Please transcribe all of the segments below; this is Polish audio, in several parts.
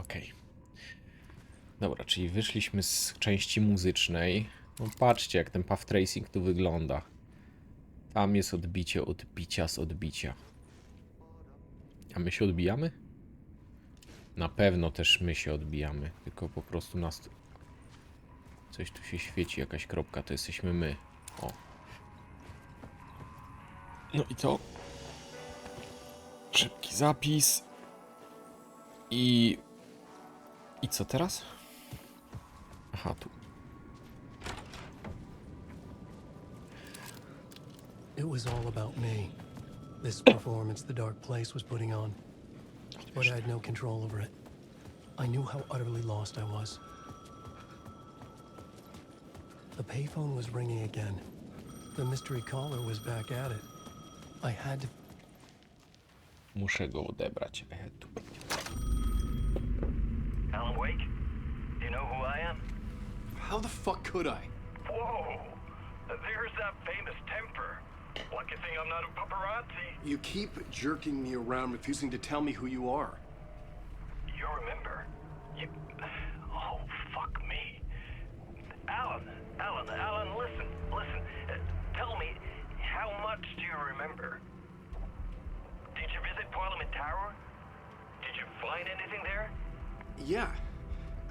Okej. Dobra, czyli wyszliśmy z części muzycznej. No patrzcie, jak ten path tracing tu wygląda. Tam jest odbicie odbicia z odbicia. A my się odbijamy? Na pewno też my się odbijamy, tylko po prostu nas tu... Coś tu się świeci, jakaś kropka, to jesteśmy my. O. No i co? Szybki zapis. I co teraz? Aha, tu. It was all about me. This performance the dark place was putting on. But I had no control over it. I knew how utterly lost I was. The payphone was ringing again. The mystery caller was back at it. I had to... Muszę go odebrać. Tu. Alan Wake? Do you know who I am? How the fuck could I? Whoa! There's that famous temper. Lucky thing I'm not a paparazzi. You keep jerking me around, refusing to tell me who you are. You remember? You... Oh, fuck me. Alan, listen. Tell me, how much do you remember? Did you visit Parliament Tower? Did you find anything there? Yeah.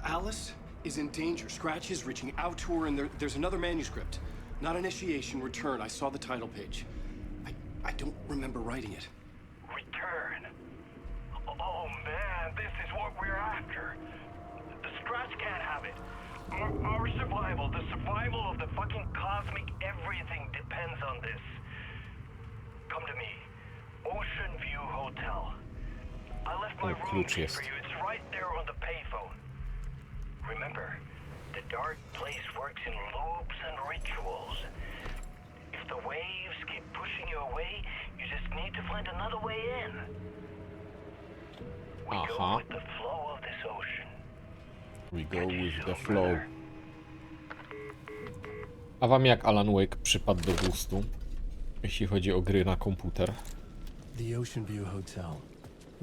Alice is in danger. Scratch is reaching out to her, and there's another manuscript. Not initiation, return. I saw the title page. I don't remember writing it. Return. Oh man, this is what we're after. The Scratch can't have it. Our survival, the survival of the fucking cosmic everything depends on this. Come to me. Ocean View Hotel. I left my room key for you. It's right there on the payphone. Remember, the dark place works in loops and rituals. If the waves keep pushing you away, you just need to find another way in. We go with the flow of this ocean. We go with the flow. A wam jak Alan Wake przypadł do gustu, jeśli chodzi o gry na komputer? The Ocean View Hotel.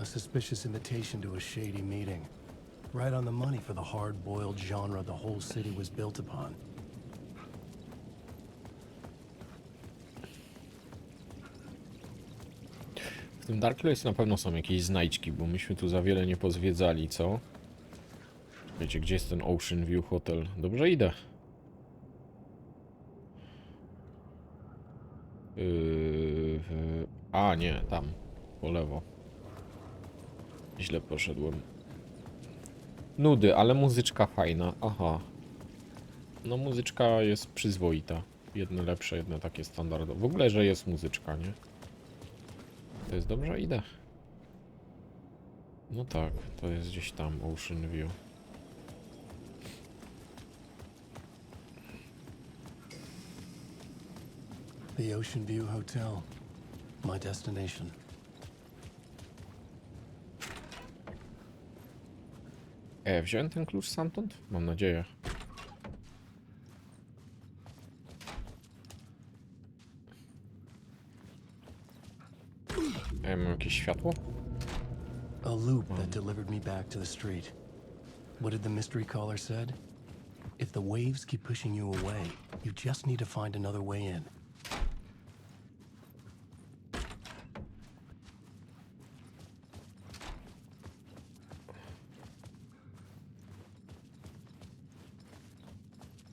A suspicious invitation to a shady meeting. Right on the money for the hard-boiled genre the whole city was built upon. W tym Dark Place na pewno są jakieś znajdźki, bo myśmy tu za wiele nie pozwiedzali, co? Wiecie, gdzie jest ten Ocean View Hotel? Dobrze idę. A, nie, tam. Po lewo. Źle poszedłem. Nudy, ale muzyczka fajna. Aha. No muzyczka jest przyzwoita. Jedne lepsze, jedne takie standardowe. W ogóle, że jest muzyczka, nie? To jest dobrze? Idę. No tak, to jest gdzieś tam Ocean View. The Ocean View Hotel. My destination. Wziąłem ten klucz stamtąd? Mam nadzieję. Mam jakieś światło? A loop that delivered me back to the street. What did the mystery caller said? If the waves keep pushing you away, you just need to find another way in.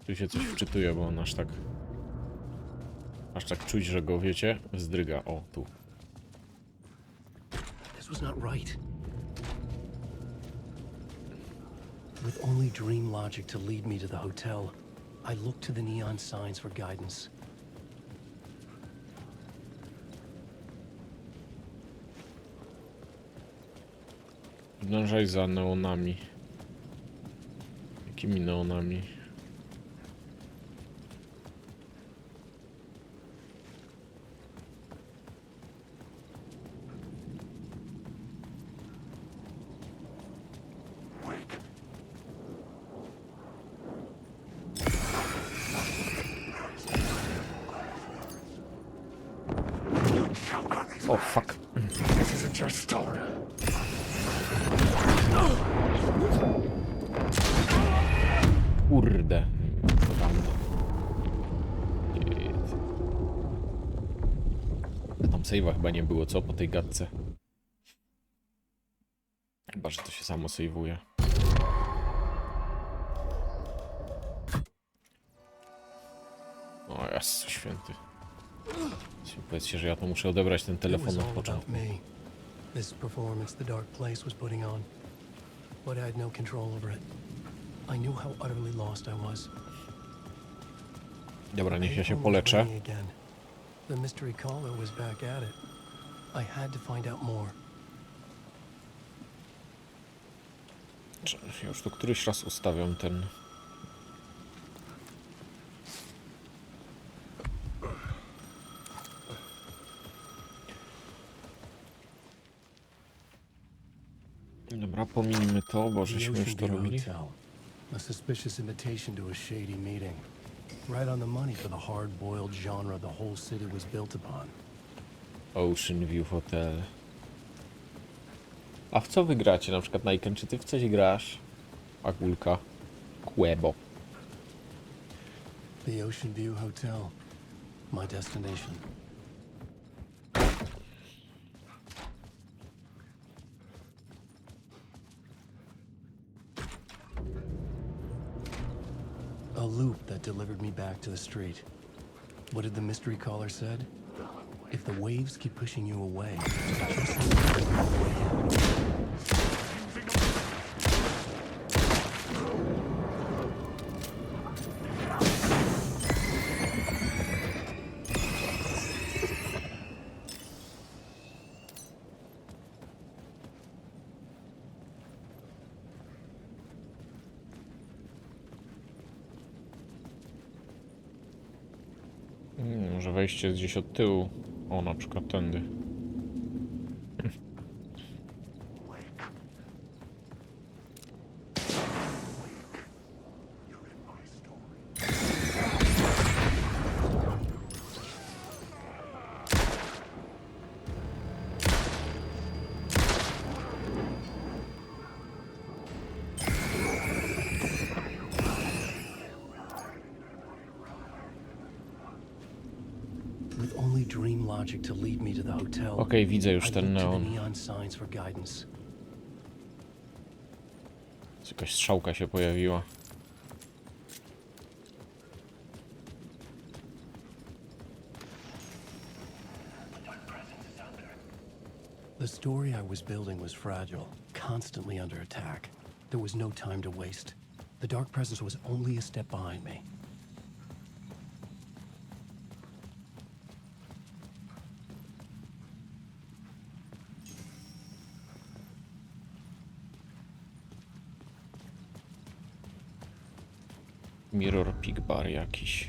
Tu się coś wczytuje, bo on aż tak czuć, że go, wiecie, wzdryga. O, tu. This was not right. With only dream logic to lead me to the hotel, I looked to the neon signs for guidance. Podążaj za neonami. Jakimi neonami? Oh fuck. This isn't your story. save'a chyba nie było, co? Po tej gadce. Chyba, że to się samo save'uje. O Jezu święty. Powiedzcie, że ja to muszę odebrać ten It telefon was od all początku. about me. This performance the dark place was putting on. But I had no control over it. I knew how utterly lost I was. Dobra, niech ja się Phone was poleczę. ringing again. The mystery caller was back at it. I had to find out more. Ja już tu któryś raz ustawiam ten... Dobra, pominijmy to, bo The żeśmy już Ocean to View robili. Hotel. A suspicious invitation to a shady meeting. Right on the money for the hard-boiled genre the whole city was built upon. Ocean View Hotel. A w co wy gracie? Na przykład Nike, czy ty w coś grasz? Agulka. Kłebo. The Ocean View Hotel. My destination. A loop that delivered me back to the street. What did the mystery caller said? If the waves keep pushing you away, you just need to find a way in. Może wejście jest gdzieś od tyłu. O, na przykład tędy. With only dream logic to lead me to the hotel. Okej, widzę już I ten looked to the neon. neon signs for guidance. Jakaś strzałka się pojawiła. The story I was building was fragile, constantly under attack. There was no time to waste. The dark presence was only a step behind me. Mirror Peak Bar jakiś.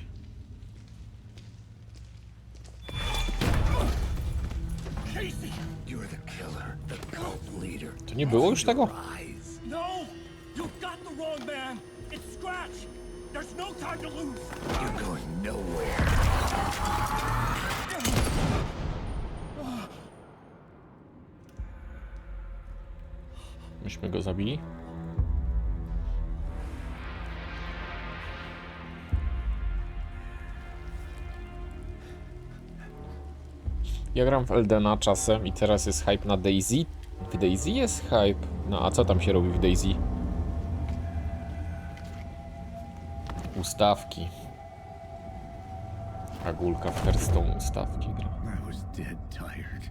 You're the killer, the cult leader. To nie było już tego? Rise. No! You got the wrong man! It's Scratch! There's no time to lose! You're going nowhere. Myśmy go zabili? Ja gram w Eldena czasem i teraz jest hype na Daisy. W Daisy jest hype. No a co tam się robi w Daisy? Ustawki. Agulka w Hearthstone ustawki gra. I was dead tired.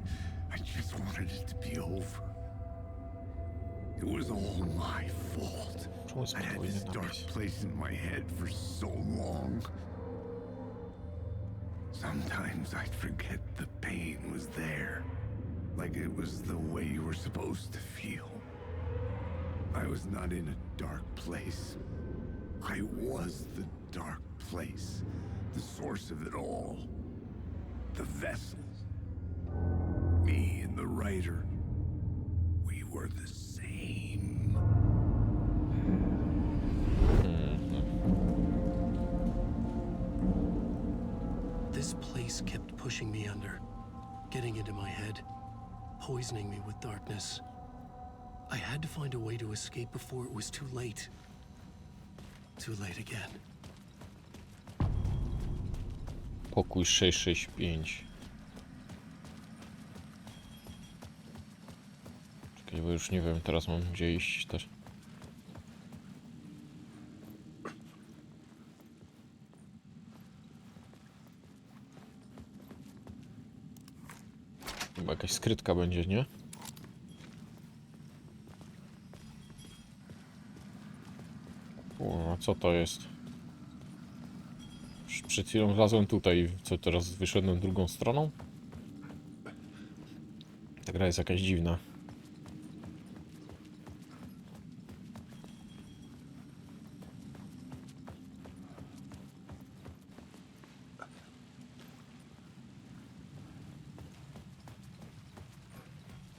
I just wanted it to be over. It was all my fault. Czemu jest I had podwójny this dark napis? place in my head for so long. Sometimes I'd forget the pain was there. Like it was the way you were supposed to feel. I was not in a dark place. I was the dark place. The source of it all. The vessel. Me and the writer. We were the same. This place kept pushing me under, getting into my head, poisoning me with darkness. I had to find a way to escape before it was too late. Too late again. Pokój 665. bo już nie wiem, teraz mam gdzie iść też. Chyba jakaś skrytka będzie, nie? O, a co to jest? Przed chwilą wlazłem tutaj, co teraz wyszedłem drugą stroną? Ta gra jest jakaś dziwna.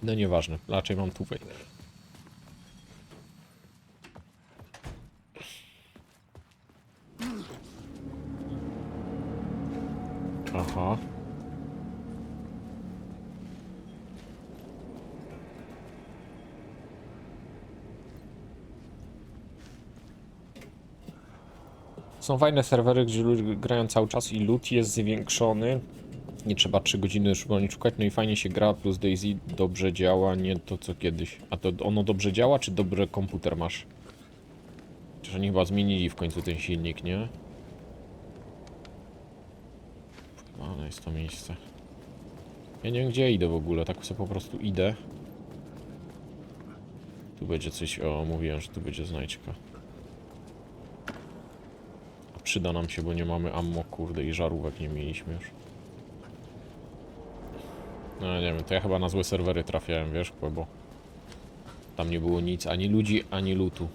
No nieważne, raczej mam tutaj. Aha. Są fajne serwery, gdzie ludzie grają cały czas i loot jest zwiększony. Nie trzeba 3 godziny szukać, no i fajnie się gra, plus Daisy dobrze działa, nie to co kiedyś. A to ono dobrze działa, czy dobry komputer masz? Przecież oni chyba zmienili w końcu ten silnik, nie? Ale jest to miejsce. Ja nie wiem gdzie idę w ogóle, tak sobie po prostu idę. Tu będzie coś, o mówiłem, że tu będzie znajdźka. A przyda nam się, bo nie mamy ammo, kurde, i żarówek nie mieliśmy już. No nie wiem, to ja chyba na złe serwery trafiałem, wiesz, bo tam nie było nic, ani ludzi, ani lootu.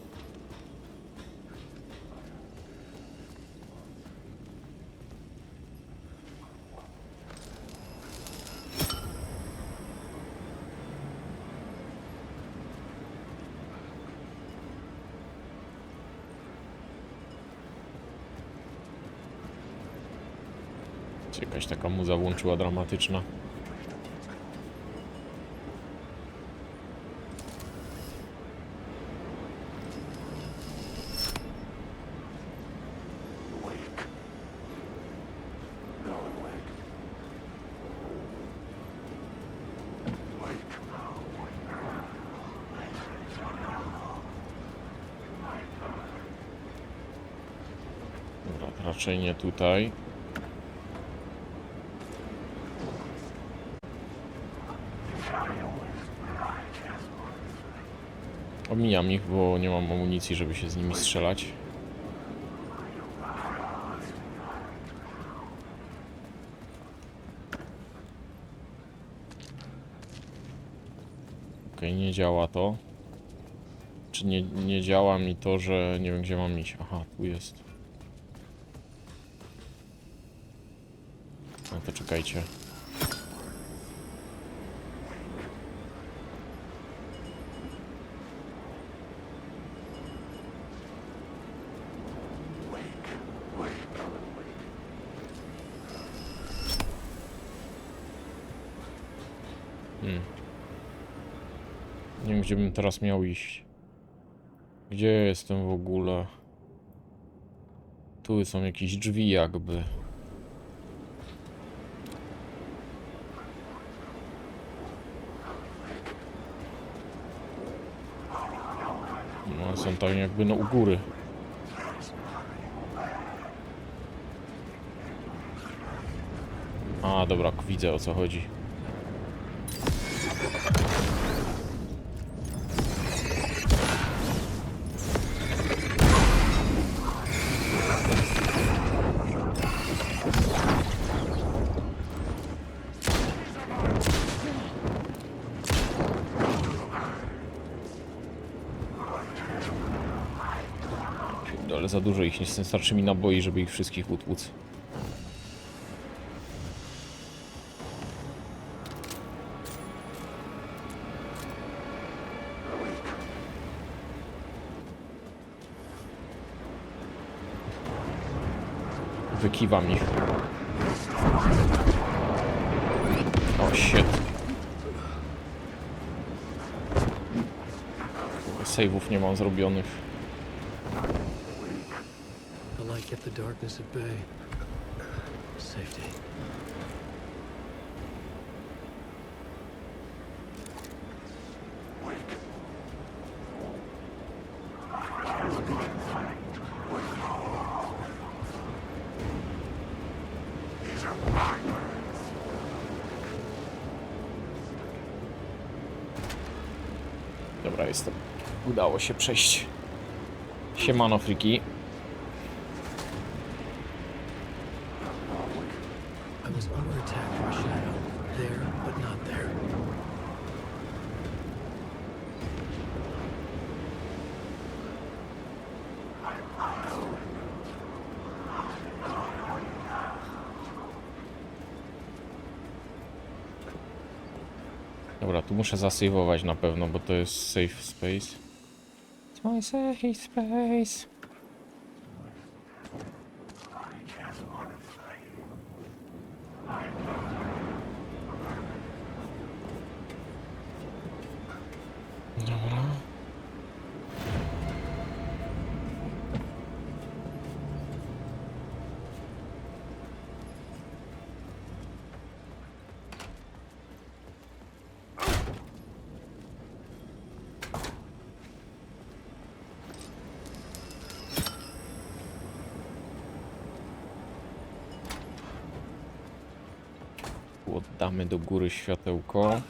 Jakaś taka muza włączyła dramatyczna. Dobra, raczej nie tutaj. Omijam ich, bo nie mam amunicji, żeby się z nimi strzelać. Okej, nie działa to. Czy nie działa mi to, że nie wiem gdzie mam iść. Aha, tu jest. No to czekajcie. Nie wiem, gdzie bym teraz miał iść. Gdzie jestem w ogóle? Tu są jakieś drzwi jakby. No, są tam jakby no u góry. A, dobra, widzę o co chodzi. Ale za dużo ich, nie starczy mi naboi, żeby ich wszystkich utłuc. Wykiwam ich. O, shit. Save'ów nie mam zrobionych. The light kept the darkness at bay. Safety. Wake. Dobra, jestem. Udało się przejść. Siemano, friki. I was under attack from a shadow. There, but not there. Dobra, tu muszę zasejwować na pewno, bo to jest safe space. It's my safe space. Dobra. Oddamy do góry światełko.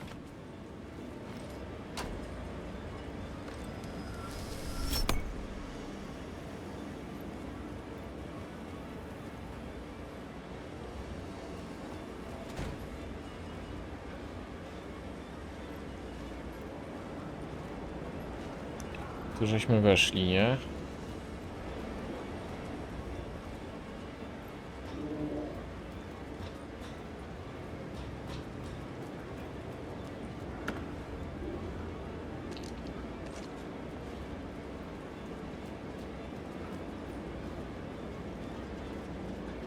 Tu żeśmy weszli, nie?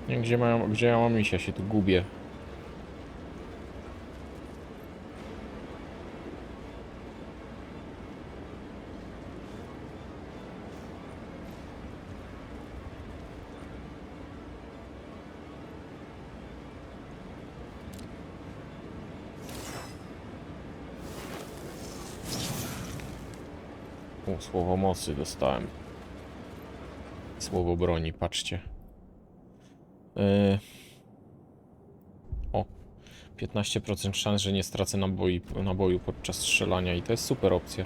Nie, gdzie ja mam iść? Ja się tu gubię. O, słowo mocy dostałem. Słowo broni, patrzcie. O, 15% szans, że nie stracę naboju podczas strzelania i to jest super opcja.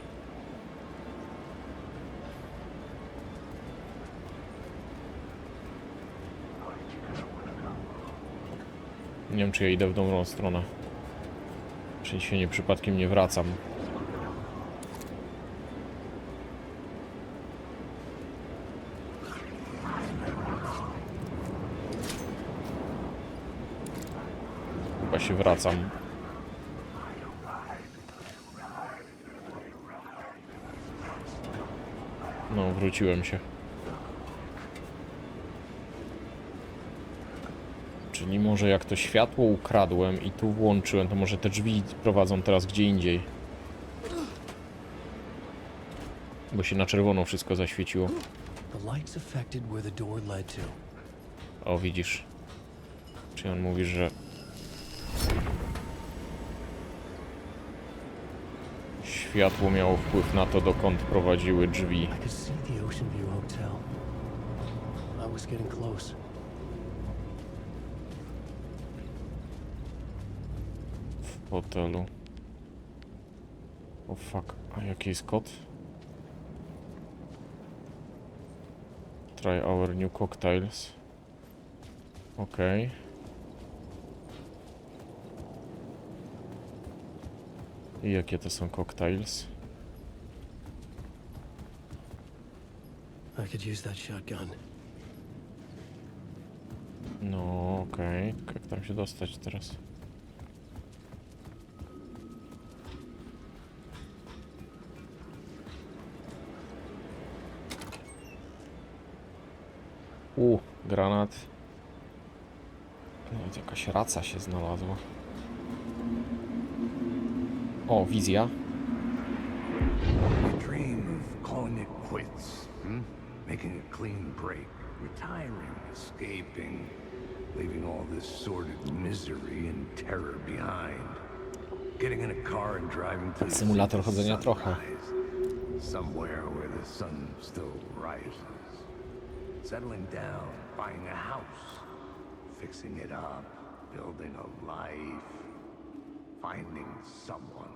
Nie wiem, czy ja idę w dobrą stronę. Czy się nie przypadkiem nie wracam. Chyba się wracam. No, wróciłem się. Czyli może jak to światło ukradłem i tu włączyłem, to może te drzwi prowadzą teraz gdzie indziej. Bo się na czerwono wszystko zaświeciło. O, widzisz. Czy on mówi, że... Światło miało wpływ na to, dokąd prowadziły drzwi. W hotelu. O fuck, a jaki jest kod? Try our new cocktails. Okej. I jakie to są cocktails? I could use that shotgun. No, okej. Jak tam się dostać teraz? Granat. No, jakaś raca się znalazła. O, wizja. Dream of calling it quits, making a clean break, retiring, escaping, leaving all this sordid misery and terror behind. Getting in a car and driving to Symulator chodzenia trochę. Somewhere where the sun still rises. Settling down, buying a house, fixing it up, building a life, finding someone.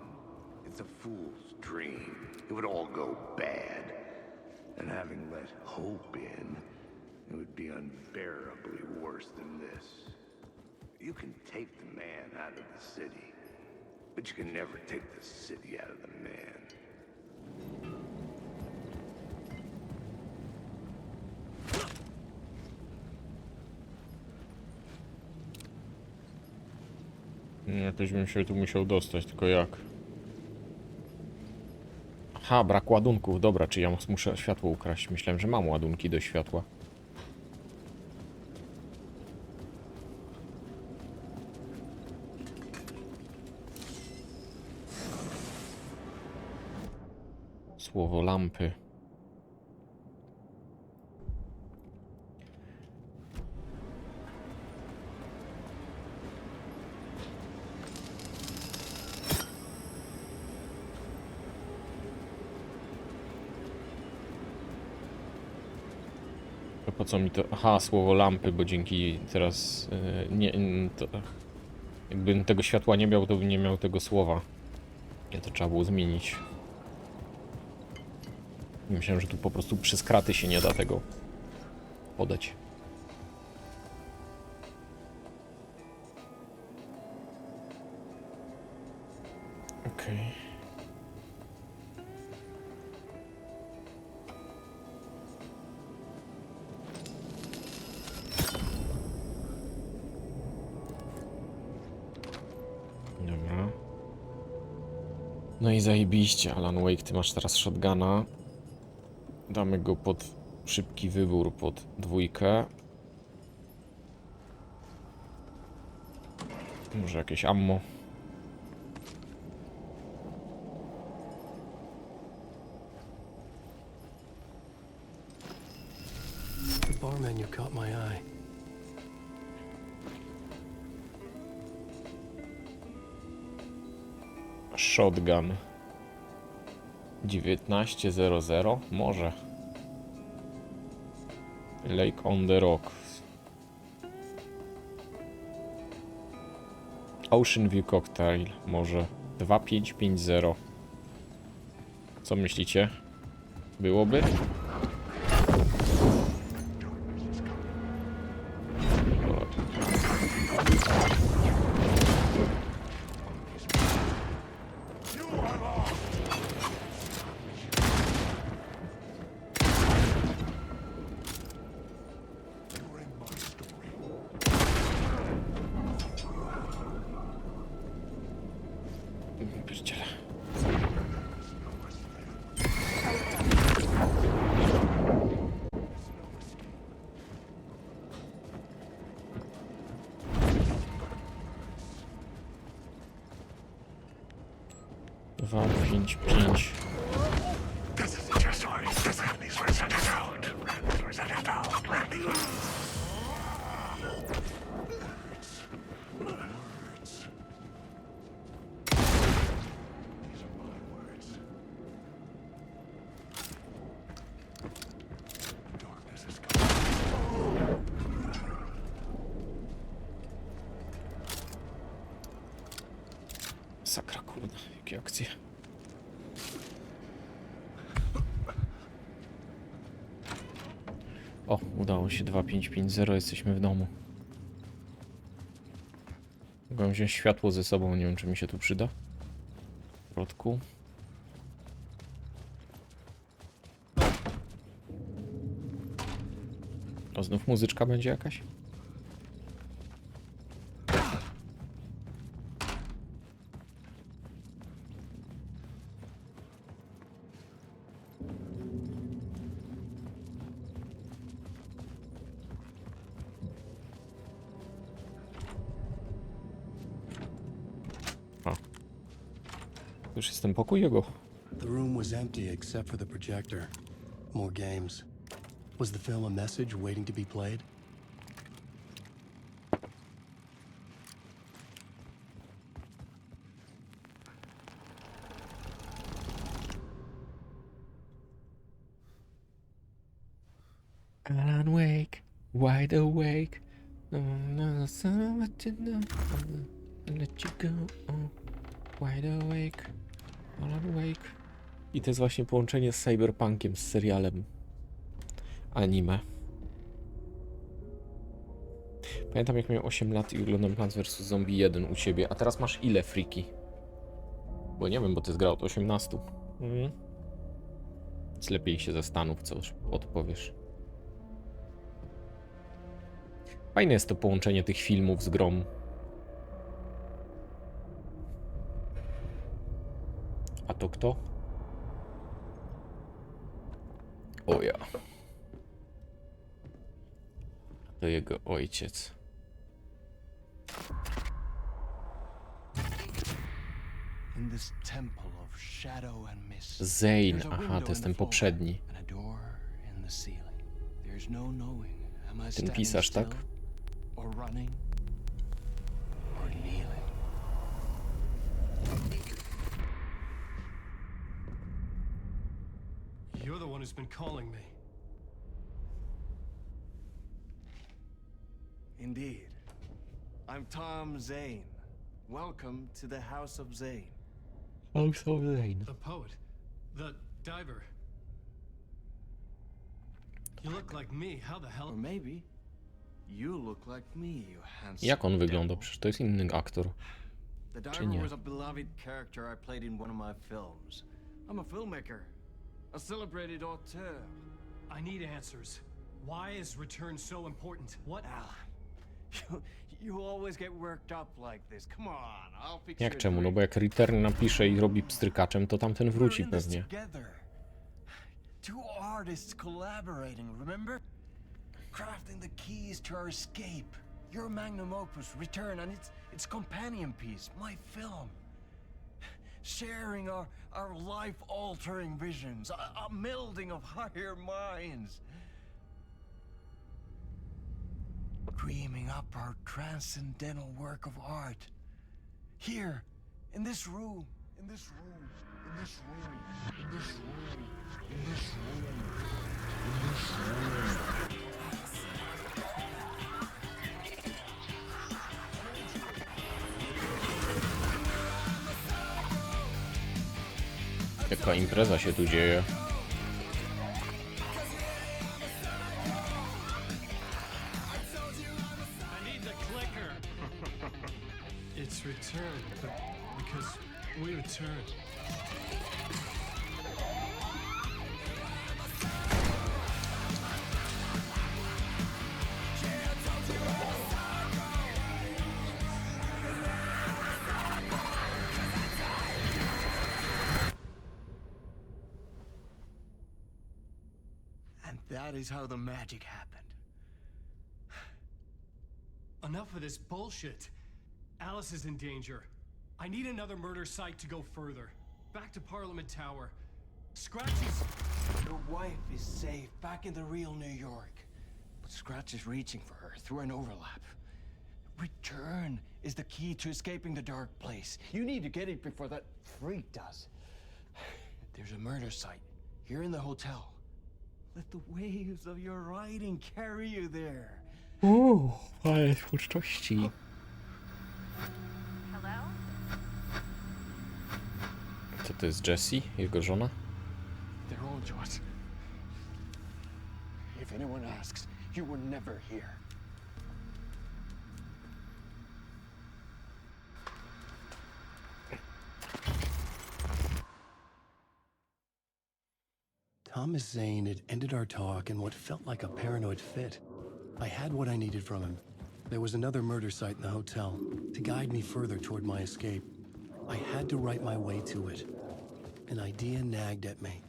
It's a fool's dream. It would all go bad. And having let hope in, it would be unbearably worse than this. You can take the man out of the city, but you can never take the city out of the man. Jakoś bym się tu musiał dostać, tylko jak? Aha, brak ładunków. Dobra, czy ja muszę światło ukraść? Myślałem, że mam ładunki do światła. Słowo lampy. To po co mi to? Aha, słowo lampy, bo dzięki teraz to, jakbym tego światła nie miał, to bym nie miał tego słowa. Ja to trzeba było zmienić. Myślałem, że tu po prostu przez kraty się nie da tego podać. Okej. Dobra. No i zajebiście, Alan Wake, ty masz teraz shotguna. Damy go pod szybki wybór, pod 2. Może jakieś ammo. The bar menu caught my eye. Shotgun 19:00, może Lake on the Rock, Ocean View Cocktail, może 2550. Co myślicie? Byłoby? Pierdziele. Dwa, 5, 5. Sakra, kurde, jakie akcje. O, udało się, 2550, jesteśmy w domu. Mogłem wziąć światło ze sobą, nie wiem, czy mi się tu przyda. W środku. O, znów muzyczka będzie jakaś? Już jestem pokój jego. The room was empty except for the projector. More games. Was the film a message waiting to be played? Alan Wake, wide awake. No, let you go. Wide awake. Alan Wake. I to jest właśnie połączenie z cyberpunkiem, z serialem anime. Pamiętam, jak miałem 8 lat i oglądam Plants vs. Zombie 1 u ciebie, a teraz masz ile, friki? Bo nie wiem, bo ty jest gra od 18. Więc lepiej się zastanów, co już odpowiesz. Fajne jest to połączenie tych filmów z grą. A to kto? O ja. To jego ojciec. Zane, aha, to jest ten poprzedni. Ten pisarz, tak? You're the one who's been calling me. Indeed. I'm Tom Zane. Welcome to the House of Zane. House of Zane. The poet. The diver. You look like me. How the hell? Or maybe you look like me, you handsome. Jak on wygląda? Przecież to jest inny aktor. The Czy diver nie? was a beloved character I played in one of my films. I'm a filmmaker. A celebrated auteur. I need answers. Why is return so important? What? You always get worked up like this. Come on, I'll fix Jak your czemu? No drink. bo jak Return napisze i robi pstrykaczem, to tamten wróci We're in this pewnie. together. Two artists collaborating, remember? Crafting the keys to our escape. Your magnum opus, Return, and its companion piece, my film. Sharing our life-altering visions, a melding of higher minds. Dreaming up our transcendental work of art. Here, in this room, in this room, in this room, in this room, in this room, in this room. Jaka impreza się tu dzieje. I need the clicker. It's return, but because we returned. And that is how the magic happened. Enough of this bullshit. Alice is in danger. I need another murder site to go further. Back to Parliament Tower. Scratchy's... Your wife is safe back in the real New York. But Scratch is reaching for her through an overlap. Return is the key to escaping the dark place. You need to get it before that freak does. There's a murder site here in the hotel. Let the waves of your writing carry you there. Ale twórczości. Hello? Co to jest Jessie? Jego żona? They're all yours. If anyone asks, you were never here. Thomas Zane had ended our talk in what felt like a paranoid fit. I had what I needed from him. There was another murder site in the hotel to guide me further toward my escape. I had to write my way to it. An idea nagged at me.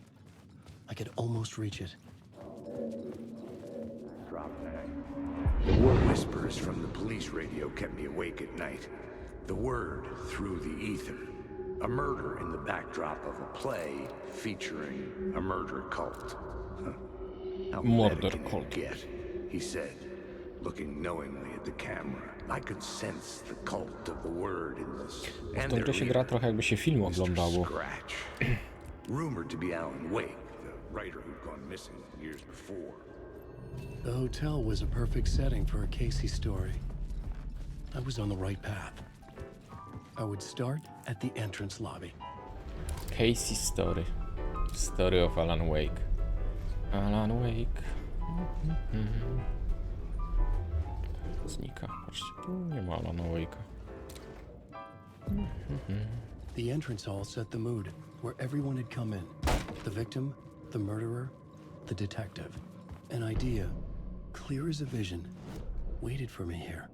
I could almost reach it. The war whispers from the police radio kept me awake at night. The word through the ether. A murder in the backdrop of a play featuring a murder cult. Huh. How Murder pathetic can cult. it get? He said, looking knowingly at the camera. I could sense the cult of the word in this. And To their się gra leader, trochę jakby się film Mr. oglądało. Scratch. Rumored to be Alan Wake, the writer who'd gone missing years before. The hotel was a perfect setting for a Casey story. I was on the right path. I would start at the entrance lobby. Casey Story. Story of Alan Wake. Alan Wake. Znika. Patrzcie, tu nie ma Alana Wake'a. The entrance hall set the mood, where everyone had come in. The victim, the murderer, the detective. An idea, clear as a vision, waited for me here.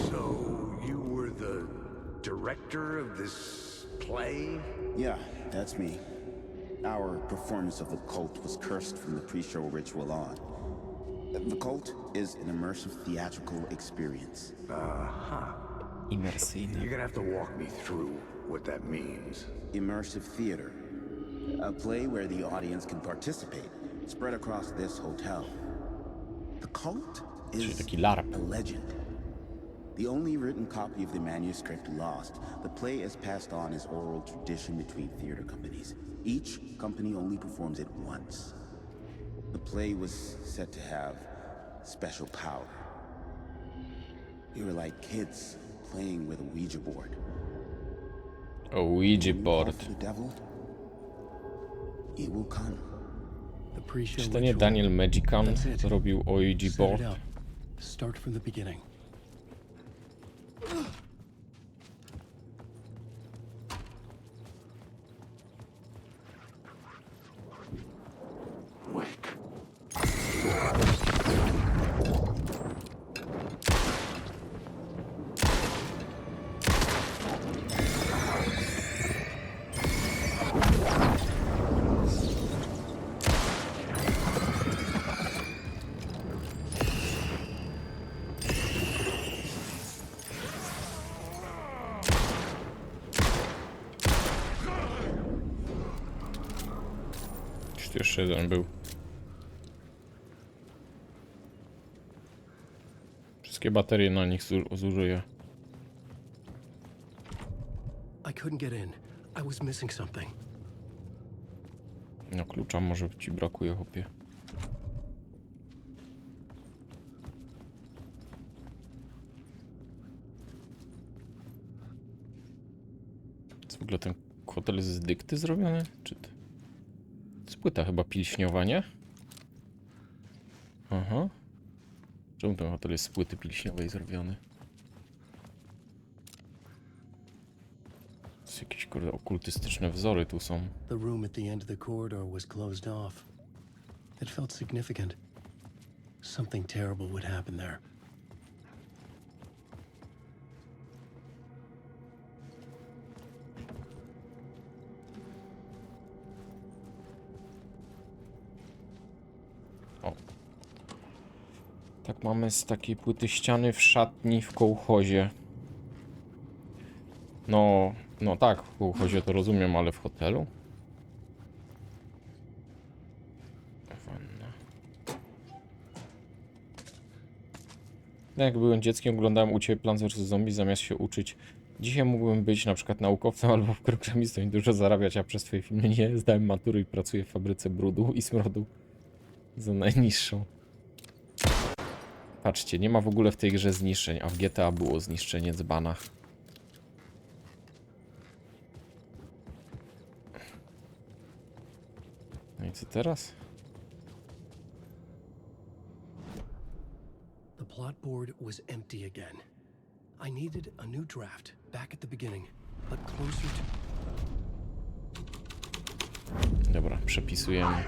So you were the director of this play? Yeah, that's me. Our performance of The Cult was cursed from the pre-show ritual on. The Cult is an immersive theatrical experience. Imersyjny. You're gonna have to walk me through what that means. Immersive theater. A play where the audience can participate, spread across this hotel. The Cult Czyli is taki LARP. a legend. The only written copy of the manuscript lost, the play is passed on as oral tradition between theater companies. Each company only performs it once. The play was said to have special power. We were like kids playing with a Ouija board. O Ouija When you call board. for the devil, he will come. The pre-show Czy to nie ritual. Daniel Magican That's it. zrobił Ouija Set board? it up. Start from the beginning. Czy tu jeszcze jeden był? Wszystkie baterie na nich zużyję. I couldn't get in. I was missing something. No klucza może ci brakuje, chłopie. Co w ogóle ten hotel jest z dykty zrobiony? Czy to jest płyta chyba pilśniowa, nie? Aha. Czemu ten hotel jest z płyty pilśniowej zrobiony? Jakieś kurde okultystyczne wzory tu są. The room at the end of the corridor was closed off. It felt significant. Something terrible would happen there. O. Tak mamy z takiej płyty ściany w szatni w kołchozie. No tak, w kołchozie to rozumiem, ale w hotelu? Wanna. Jak byłem dzieckiem, oglądałem u Ciebie Plants vs. Zombie zamiast się uczyć. Dzisiaj mógłbym być na przykład naukowcem albo programistą i dużo zarabiać, a przez Twoje filmy nie zdałem matury i pracuję w fabryce brudu i smrodu za najniższą. Patrzcie, nie ma w ogóle w tej grze zniszczeń, a w GTA było zniszczenie dzbana. No i co teraz? The plot board was empty again. I needed a new draft back at the beginning, but closer to... Dobra, przepisujemy.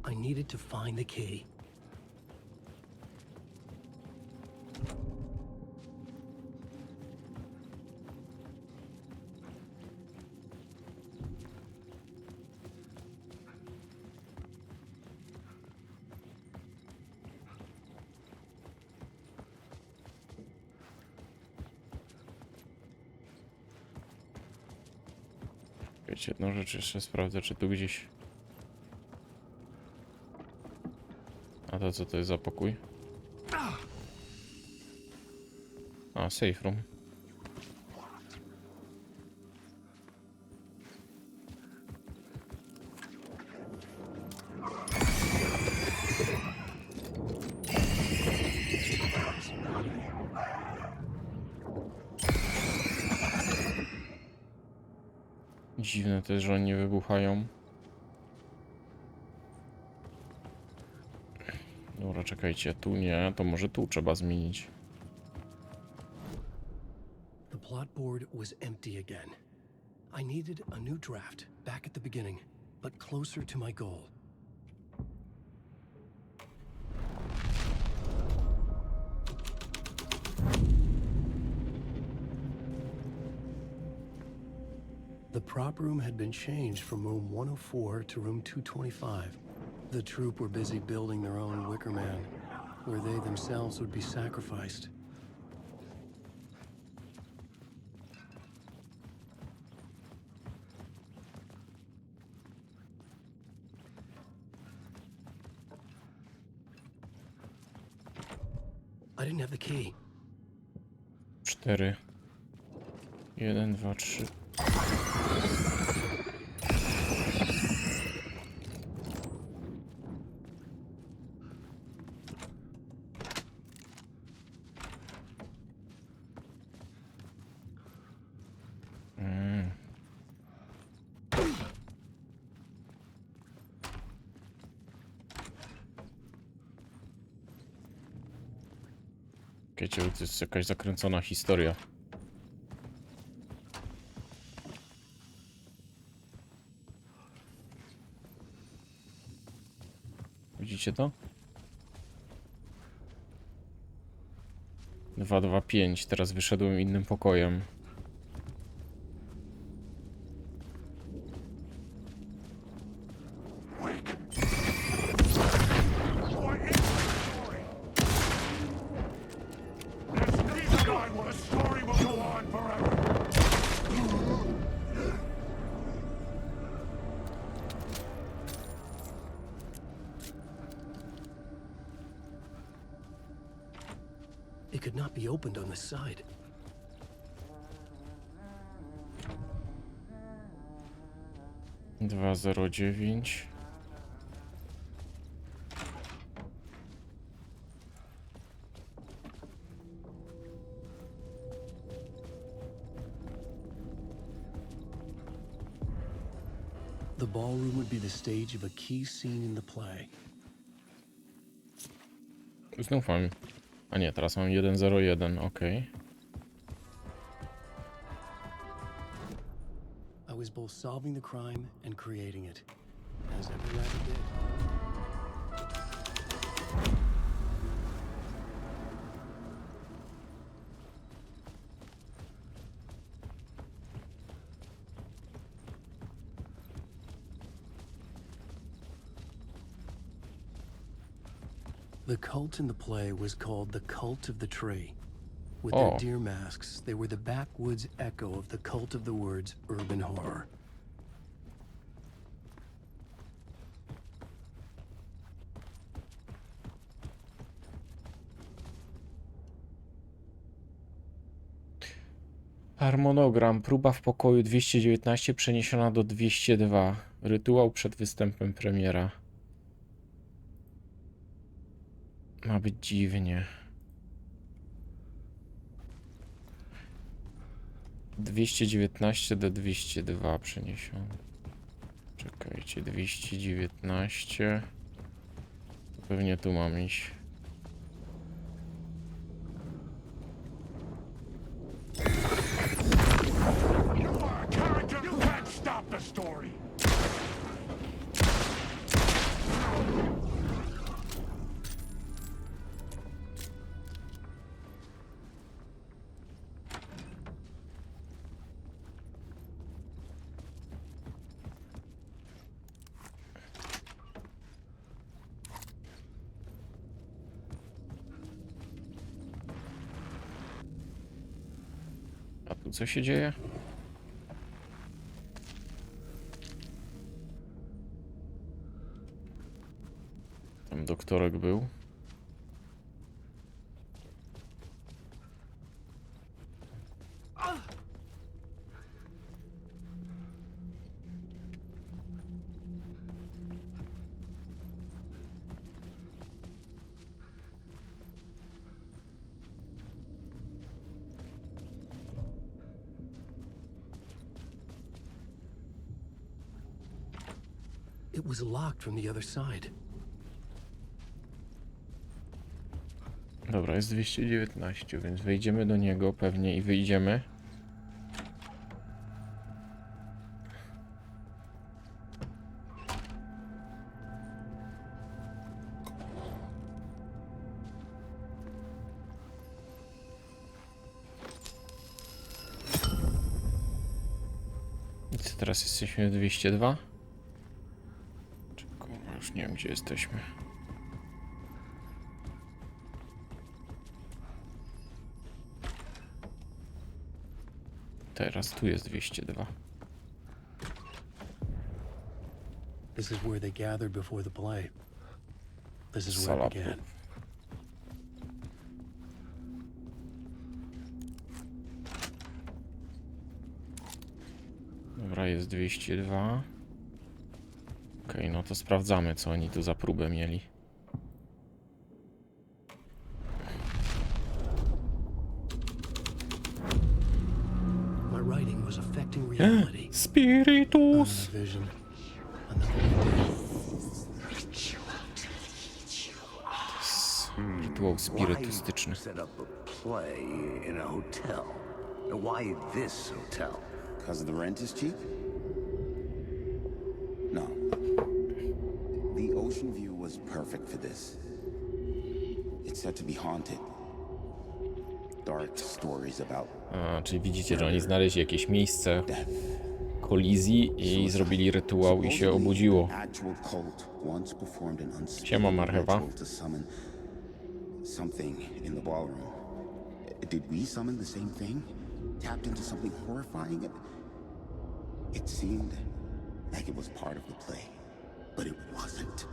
I needed to find the key. Wiecie, jedną rzecz jeszcze sprawdzę, czy tu gdzieś... A to co to jest za pokój? A, safe room. Dziwne też, że oni nie wybuchają. Dobra, czekajcie, tu nie, to może tu trzeba zmienić. The plot board was empty again. I needed a new draft, back at the beginning, but closer to my goal. The prop room had been changed from room 104 to room 225. The troupe were busy building their own Wicker Man, where they themselves would be sacrificed. I didn't have the key. 4. 1, 2, 3. Wiecie, to jest jakaś zakręcona historia. Widzicie to? 2, 2, 5. Teraz wyszedłem innym pokojem. It could not be opened on this side. Dwa, 0, 9. The ballroom would be the stage of a key scene in the play. Znów mam. A nie, teraz mam 1, 0, 1, okej. I was both solving the crime and creating it, as every writer did. The cult in the play was called the Cult of the Tree. With Oh. their deer masks, they were the backwoods echo of the cult of the words urban horror. Harmonogram. Próba w pokoju 219 przeniesiona do 202. Rytuał przed występem premiera. Ma być dziwnie. 219 do 202 przeniesione. Czekajcie, 219. Pewnie tu mam iść. You can't stop the story. A tu co się dzieje? Tam doktorek był. It was locked from the other side. Dobra, jest 219, więc wejdziemy do niego pewnie i wyjdziemy. I co, teraz jesteśmy w 202? Czekaj, już nie wiem, gdzie jesteśmy. Teraz tu jest 202. This is where they gathered before the play. This is where Sala it began. prób. Dobra, jest 202. Okej, no to sprawdzamy, co oni tu za próbę mieli. My writing was affecting reality. Spiritus! Another vision. Another idea. Rytuał spirytystyczny. Set up a play in a hotel. Why this hotel? Because the rent is cheap? No. The ocean view was perfect for this. It's said to be haunted. Dark stories about A, czyli widzicie, że oni znaleźli jakieś miejsce death. kolizji i zrobili rytuał i się obudziło. Actual cult once performed an unspeakable Siema, marchewa. ritual to summon something in the ballroom. Did we summon the same thing? Tapped into something horrifying? It seemed like it was part of the play, but it wasn't.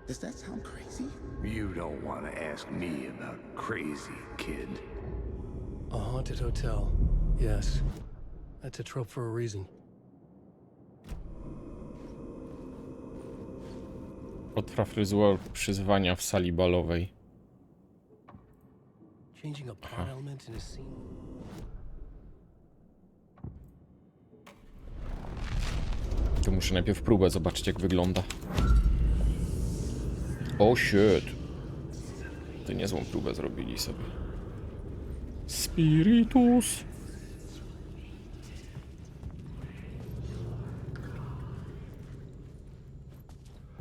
Does that sound crazy? You don't want to ask me about crazy, kid. A haunted hotel. Yes. That's a trope for a reason. Odpraw rytuał przyzwania w sali balowej. Changing a plot element in a scene. Tu muszę najpierw próbę zobaczyć, jak wygląda. O shit. To niezłą próbę zrobili sobie. Spiritus.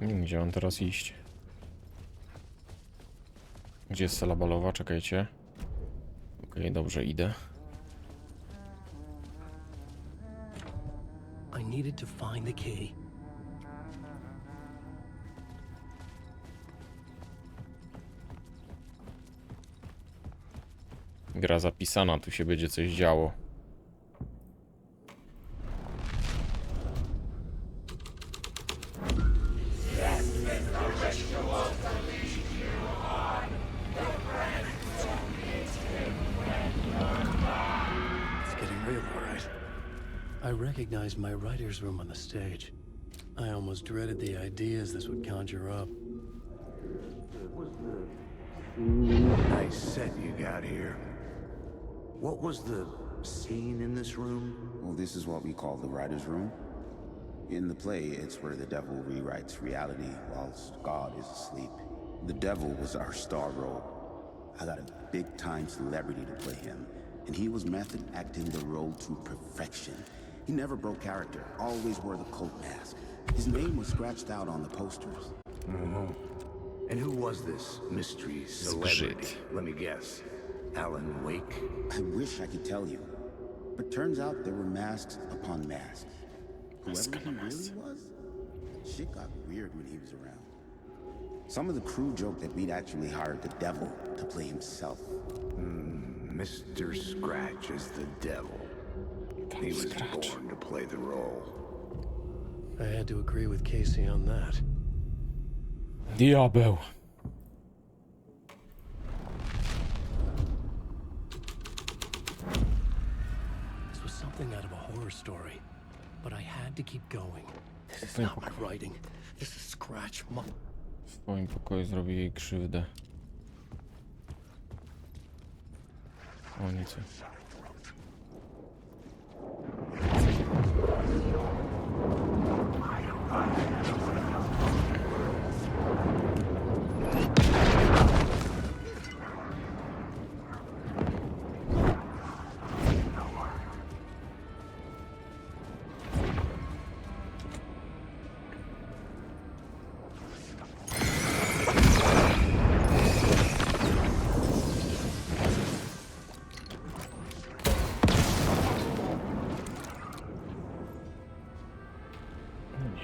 Nie wiem, gdzie mam teraz iść. Gdzie jest sala balowa? Czekajcie. Okej, dobrze, idę. I needed to find the key. Gra zapisana, tu się będzie coś działo. It's getting real, all right. I recognized my writer's room on the stage. I almost dreaded the ideas this would conjure up. Nice set you got here. What was the scene in this room? Well, this is what we call the writer's room. In the play, it's where the devil rewrites reality whilst God is asleep. The devil was our star role. I got a big-time celebrity to play him, and he was method acting the role to perfection. He never broke character, always wore the cult mask. His name was scratched out on the posters. And who was this mystery celebrity? Zgrzyt. Let me guess. Alan Wake? I wish I could tell you, but turns out there were masks upon masks. Whoever he really was, shit got weird when he was around. Some of the crew joked that we'd actually hired the devil to play himself. Mr. Scratch is the devil. He was born to play the role. I had to agree with Casey on that. Diabeł. This was something out of a horror story, but I had to keep going. This is not my writing. This is Scratch. W swoim pokoju zrobi jej krzywdę. O, nic.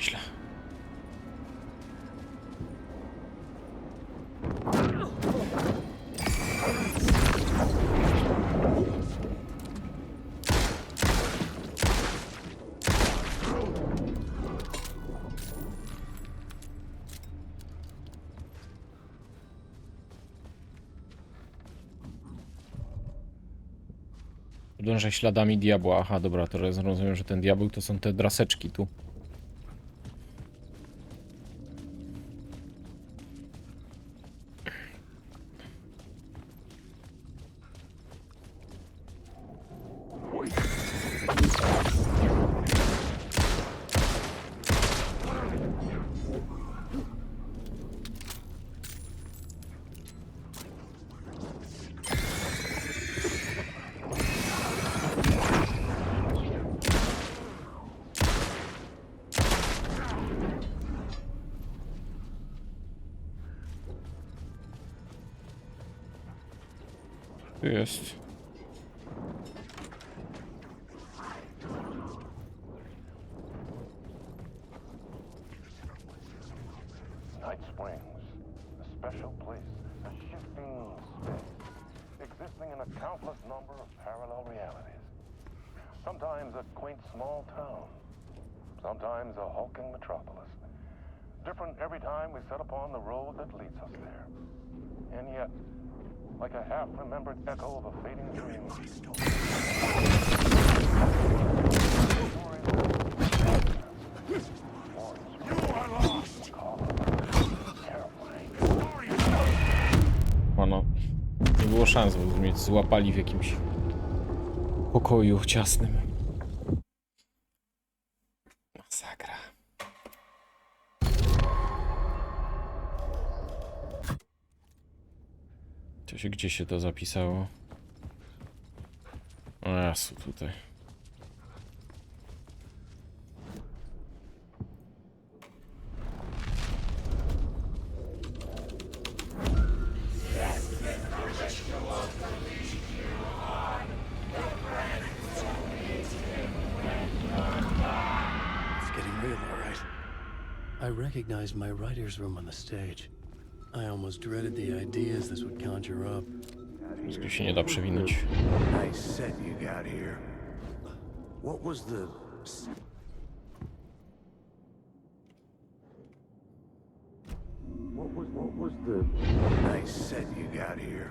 nieźle. Podążaj śladami diabła. Aha, dobra, to rozumiem, że ten diabeł to są te draseczki tu. Tu jest. Night Springs, a special place, a shifting space, existing in a countless number of parallel realities. Sometimes a quaint small town, sometimes a hulking metropolis. Different every time we set upon the road that leads us there. And yet, like a half-remembered echo of a fading dream. No, nie było szans, bo mnie złapali w jakimś pokoju ciasnym. Masakra. Gdzie się to zapisało? O Jezu, tutaj. It's getting real, all right. I recognized my writer's room on the stage. I almost dreaded the ideas this would conjure up. Tu się nie da przewinąć. Nice set you got here. What was the... What was the... Nice set you got here.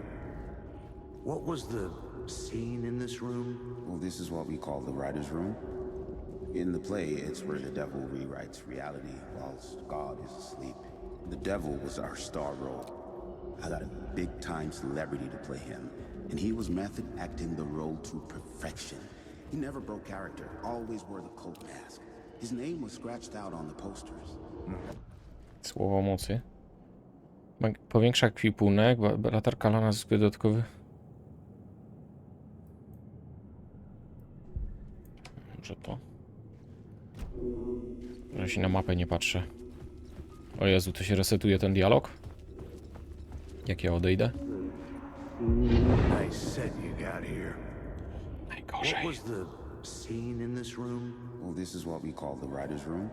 What was the scene in this room? Well, this is what we call the writer's room. In the play, it's where the devil rewrites reality whilst God is asleep. The devil was our star role. I got a big-time celebrity to play him, and he was method acting the role to perfection. He never broke character, always wore the cult mask. His name was scratched out on the posters. Słowo mocy. Powiększa ekwipunek, latarka Alana zyskuje dodatkowy. Może to? Że się na mapę nie patrzę. O Jezu, to się resetuje ten dialog? Jak ja odejdę? Nice set you got here. Najgorzej. What was the scene in this room? Well, this is what we call the writer's room.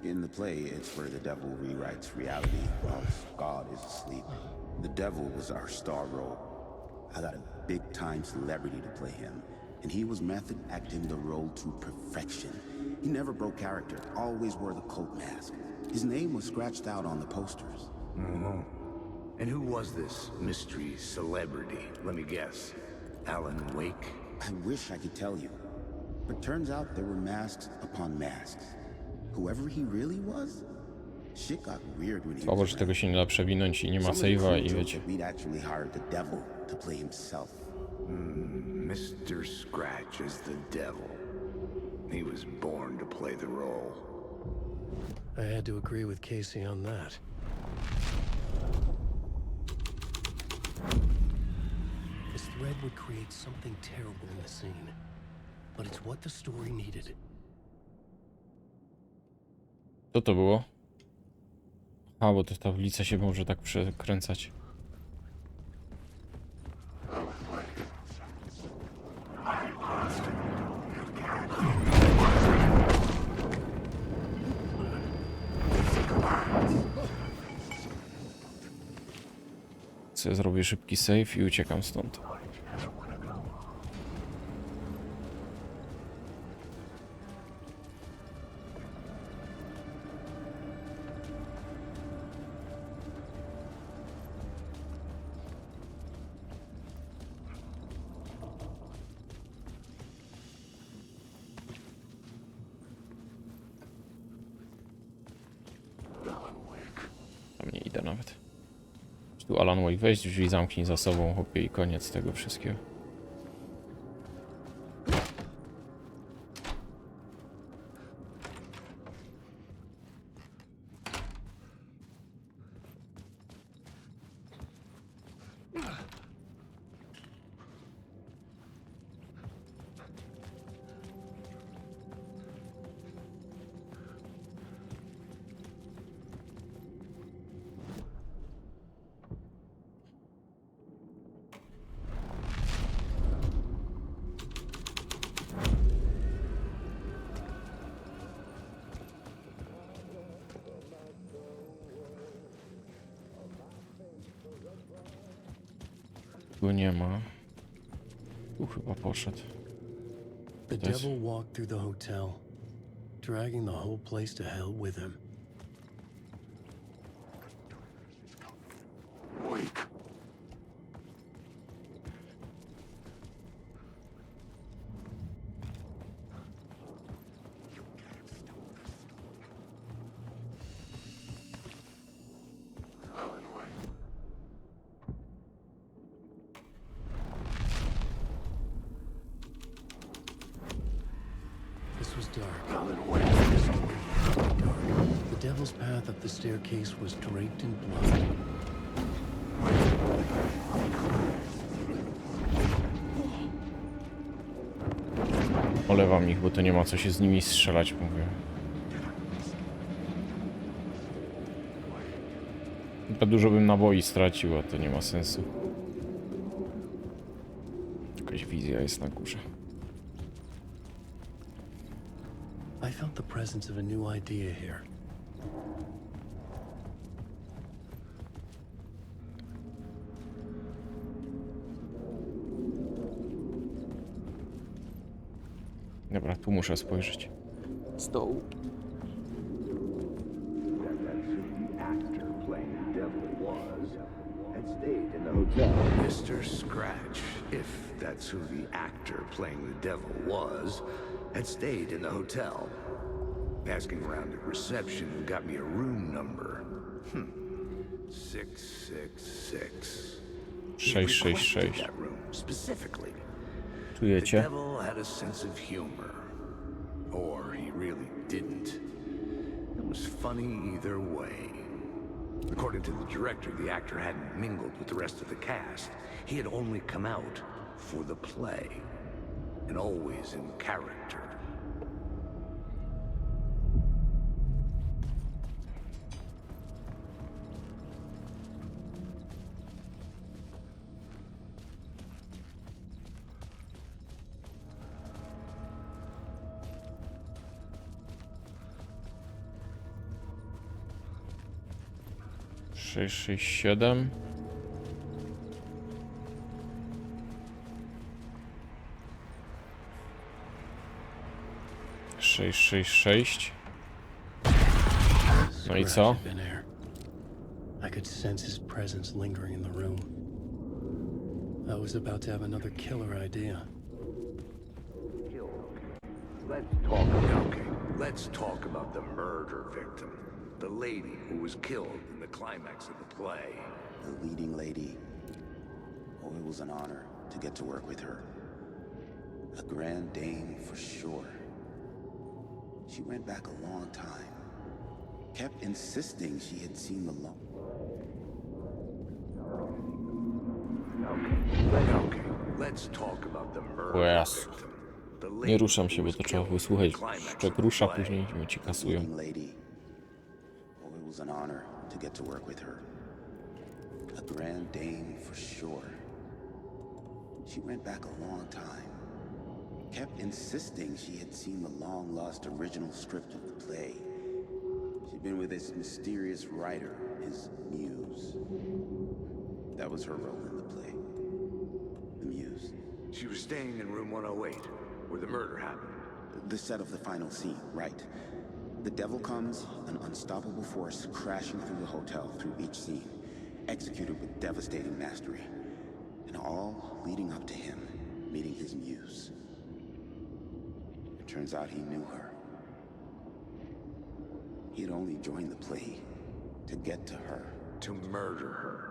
In the play, it's where the devil rewrites reality whilst God is asleep. The devil was our star role. I got a big-time celebrity to play him, and he was method acting the role to perfection. He never broke character, always wore the cult mask. His name was scratched out on the posters. And who was this mystery celebrity? Let me guess. Alana Wake'a? I wish I could tell you, but turns out there were masks upon masks. Whoever he really was, shit got weird when he Słabo, was że tego around. się nie da przewinąć i nie ma Some of the save'a crew i joked wiecie. that we'd actually hired the devil to play himself. Mr. Scratch is the devil. He was born to play the role. I had to agree with Casey on that. This thread would create something terrible in the scene, but it's what the story needed. Co to było? A, bo ta tablica się może tak przekręcać. co ja zrobię szybki save i uciekam stąd. Tam nie idę nawet. Tu Alan Wake, weź drzwi, zamknij za sobą, chłopie, i koniec tego wszystkiego. Tu nie ma. Tu chyba poszedł. The That's- devil walked through the hotel, dragging the whole place to hell with him. Wake. This was dark. The devil's path up the staircase was draped in blood. Olewam ich, bo to nie ma co się z nimi strzelać, mówię. Za dużo bym naboi stracił, a to nie ma sensu. Jakaś wizja jest na górze. I felt the presence of a new idea here. Dobra, tu muszę spojrzeć. Z dołu. Mr. Scratch, if that's who the actor playing the devil was, had stayed in the hotel. Asking around at reception got me a room number. 666. He requested 666. that room specifically. The Czujecie? devil had a sense of humor. Or he really didn't. It was funny either way. According to the director, the actor hadn't mingled with the rest of the cast. He had only come out for the play. And always in character. Sześć, 7. Sześć. No i Scratch co? had been there. I could sense his presence lingering in the room. I was about to have another killer idea. Let's talk about the murder victim. The lady who was killed in the climax of the play. The leading lady. Oh, it was an honor to get to work with her. A grand dame for sure. She went back a long time. Kept insisting she had seen the law. Okay, let's talk about the murder Yes. victim. The Nie lady ruszam who się, bo was to trzeba killed wysłuchać. in the climax Szczek of the rusza, play. później mi ci kasują. Leading lady. Oh, it was an honor to get to work with her. A grand dame for sure. She went back a long time. Kept insisting she had seen the long-lost original script of the play. She'd been with this mysterious writer, his muse. That was her role in the play. The muse. She was staying in room 108, where the murder happened. The set of the final scene, right. The devil comes, an unstoppable force crashing through the hotel through each scene, executed with devastating mastery. And all leading up to him meeting his muse. It turns out he knew her. He had only joined the play to get to her. To murder her.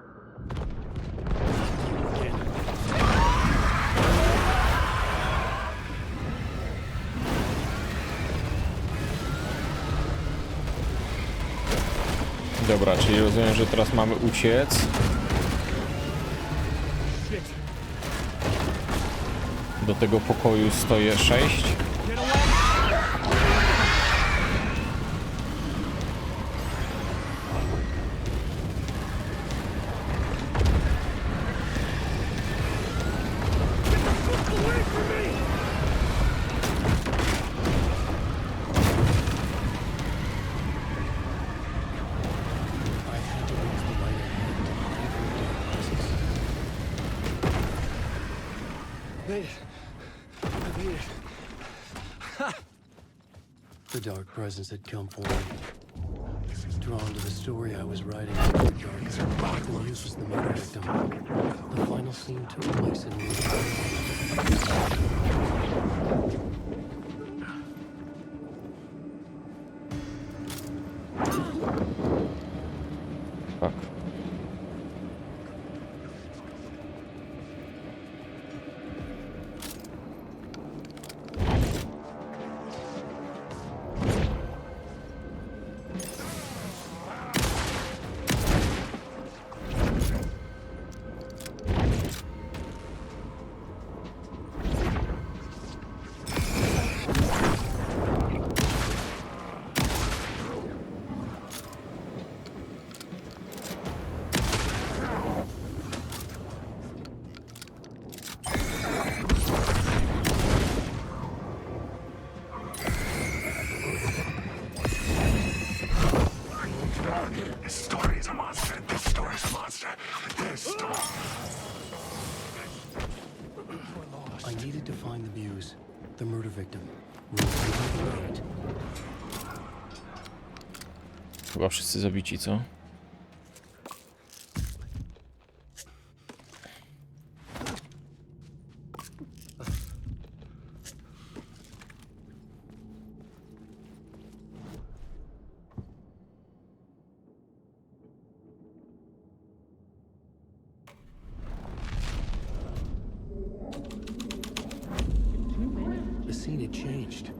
Dobra, czyli rozumiem, że teraz mamy uciec. Do tego pokoju stoję 6. The dark presence had come for me. Drawn to the story I was writing in the dark. The muse was the murder victim. The final scene took place in Tak. This story is a monster. This story is a monster. This story. I needed to find the muse, the murder victim. Room 108. Chyba wszyscy zabici, co? The scene had changed.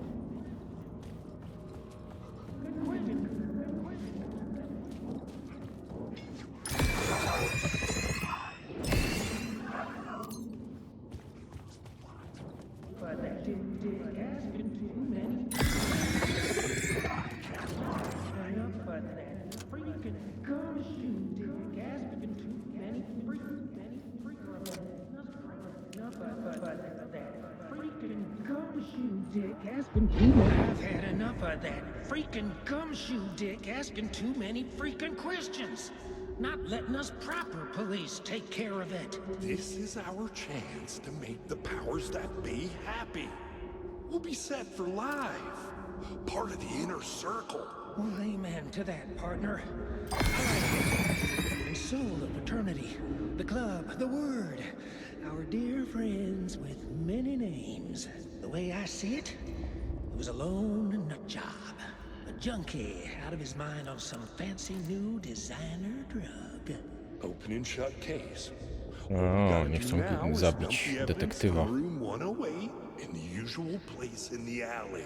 I've had enough of that freaking gumshoe dick asking too many freaking questions. Not letting us proper police take care of it. This is our chance to make the powers that be happy. We'll be set for life. Part of the inner circle. Well, amen to that, partner. I like it. And soul of eternity, the club, the word, our dear friends with many names. The way I see it, it was a lone nut job. A junkie out of his mind on some fancy new designer drug. Open and shut case. O, nie chcą zabić detektywa. Room 108 in the usual place in the alley.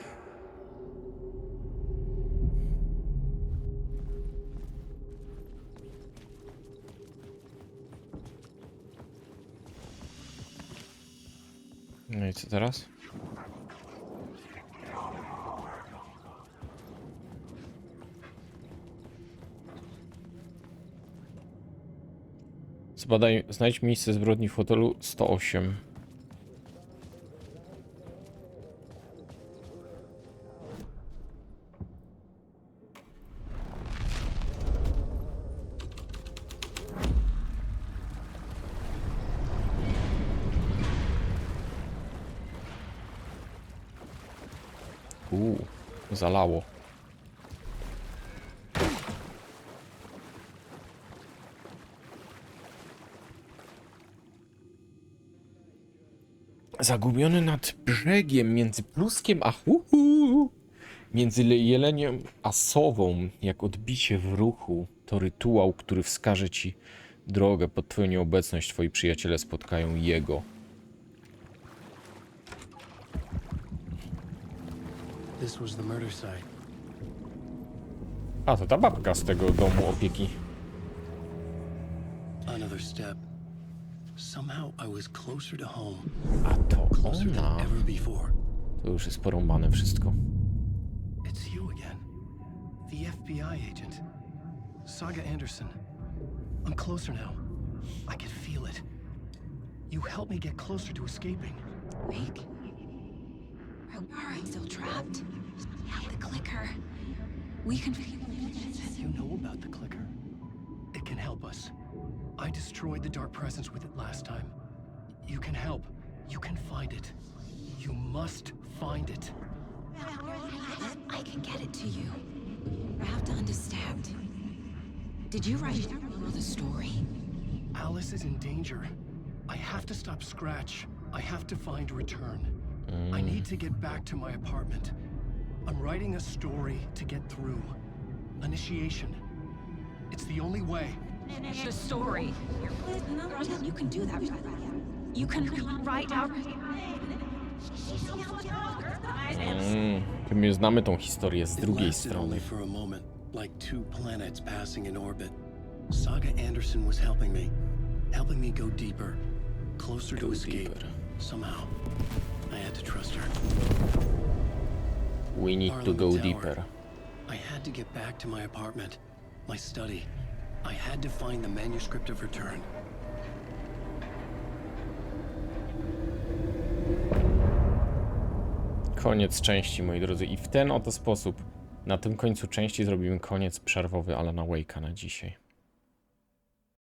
No i co teraz? Zbadaj, znajdź miejsce zbrodni w hotelu 108. Zalało. Zagubiony nad brzegiem między pluskiem a między jeleniem a sową, jak odbicie w ruchu, to rytuał, który wskaże ci drogę. Pod twoją nieobecność twoi przyjaciele spotkają jego. This was the murder site. A, to ta babka z tego domu opieki. Another step. Somehow I was closer to home. A to Closer than ona. ever before. To już jest porąbane wszystko. It's you again. The FBI agent. Sagę Anderson. I'm closer now. I can feel it. You helped me get closer to escaping. Wake? Are I still trapped? The clicker. We can... You know about the clicker? It can help us. I destroyed the dark presence with it last time. You can help. You can find it. You must find it. I can get it to you. I have to understand. Did you write the story? Alice is in danger. I have to stop Scratch. I have to find Return. I need to get back to my apartment. I'm writing a story to get through. Initiation. It's the only way. The story. You can do that. You can write out... My znamy tą historię z drugiej It lasted strony. only for a moment, like two planets passing in orbit. Sagę Anderson was helping me go deeper, closer to escape. Somehow, I had to trust her. We need to go deeper. I had to get back to my apartment, my study. I had to find the manuscript of Return. Koniec części, moi drodzy. I w ten oto sposób, na tym końcu części zrobimy koniec przerwowy Alana Wake'a na dzisiaj.